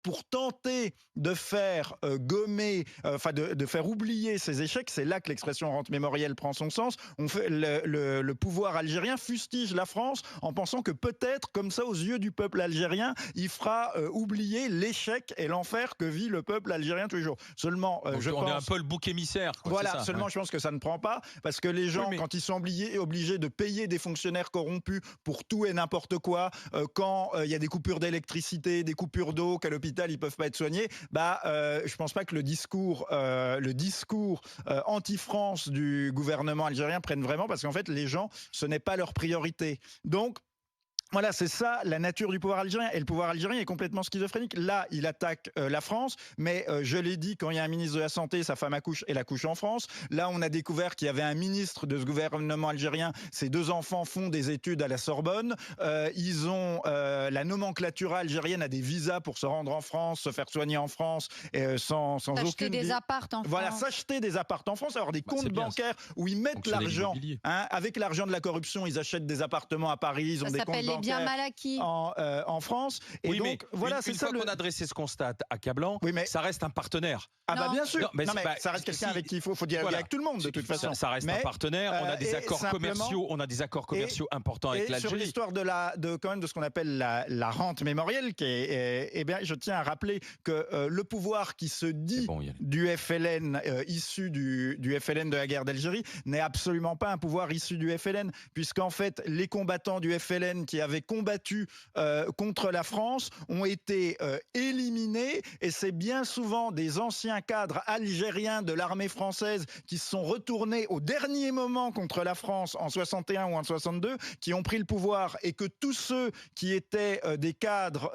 pour tenter de faire gommer, enfin de faire oublier ces échecs. C'est là que l'expression rente mémorielle prend son sens. Le pouvoir algérien fustige la France en pensant que peut-être, comme ça, aux yeux du peuple algérien, il fera oublier l'échec et l'enfer que vit le peuple algérien tous les jours. Seulement, On est un peu le bouc émissaire. Voilà, ça, seulement ouais. je pense que ça ne prend pas, parce que les gens, quand ils sont obligés de payer des fonctionnaires corrompus pour tout et n'importe quoi, quand il y a des coupures d'électricité, des coupures d'eau, qu'à l'hôpital ils peuvent pas être soignés, je pense pas que le discours anti-France du gouvernement algérien prenne vraiment, parce qu'en fait les gens, ce n'est pas leur priorité. Donc voilà, c'est ça la nature du pouvoir algérien. Et le pouvoir algérien est complètement schizophrénique. Là, il attaque la France, mais je l'ai dit, quand il y a un ministre de la Santé, sa femme accouche, elle accouche en France. Là, on a découvert qu'il y avait un ministre de ce gouvernement algérien. Ses 2 enfants font des études à la Sorbonne. Ils ont la nomenclature algérienne a des visas pour se rendre en France, se faire soigner en France, sans Acheter aucune... des apparts en Voilà, France. s'acheter des appartements en France, avoir des comptes bancaires où ils mettent l'argent. Avec l'argent de la corruption, ils achètent des appartements à Paris, ils ont des comptes bancaires bien mal acquis en France. Et oui, donc, voilà, c'est ça. Une fois qu'on a dressé ce constat accablant, oui, mais ça reste un partenaire. Ah bah bien sûr. Non, mais ça reste quelqu'un avec qui il faut dialoguer avec tout le monde de toute façon. Ça reste un partenaire. On a des accords commerciaux. On a des accords commerciaux importants avec l'Algérie. Sur l'histoire quand même de ce qu'on appelle la rente mémorielle, je tiens à rappeler que le pouvoir qui se dit du FLN, issu du FLN de la guerre d'Algérie, n'est absolument pas un pouvoir issu du FLN, puisqu'en fait les combattants du FLN qui avaient combattu contre la France ont été éliminés, et c'est bien souvent des anciens cadres algériens de l'armée française qui se sont retournés au dernier moment contre la France en 61 ou en 62, qui ont pris le pouvoir, et que tous ceux qui étaient des cadres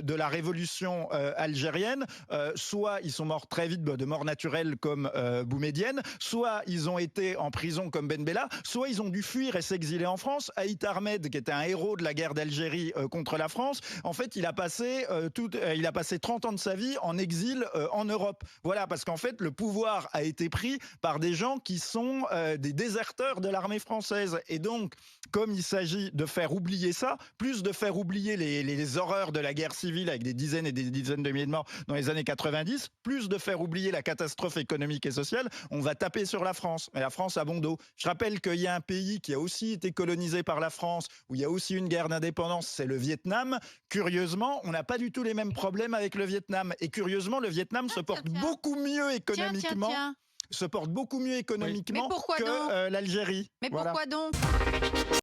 de la révolution algérienne, soit ils sont morts très vite de mort naturelle comme Boumedienne, soit ils ont été en prison comme Ben Bella, soit ils ont dû fuir et s'exiler en France. Aït Ahmed, qui était un héros de la guerre d'Algérie contre la France, en fait il a passé 30 ans de sa vie en exil en Europe. Voilà, parce qu'en fait le pouvoir a été pris par des gens qui sont des déserteurs de l'armée française. Et donc, comme il s'agit de faire oublier ça, plus de faire oublier les horreurs de la guerre civile avec des dizaines et des dizaines de milliers de morts dans les années 90, plus de faire oublier la catastrophe économique et sociale, on va taper sur la France. Mais la France a bon dos. Je rappelle qu'il y a un pays qui a aussi été colonisé par la France, où il y a aussi une guerre d'indépendance, c'est le Vietnam. Curieusement, on n'a pas du tout les mêmes problèmes avec le Vietnam. Et curieusement, le Vietnam se porte beaucoup mieux économiquement. Se porte beaucoup mieux économiquement que l'Algérie. Mais pourquoi donc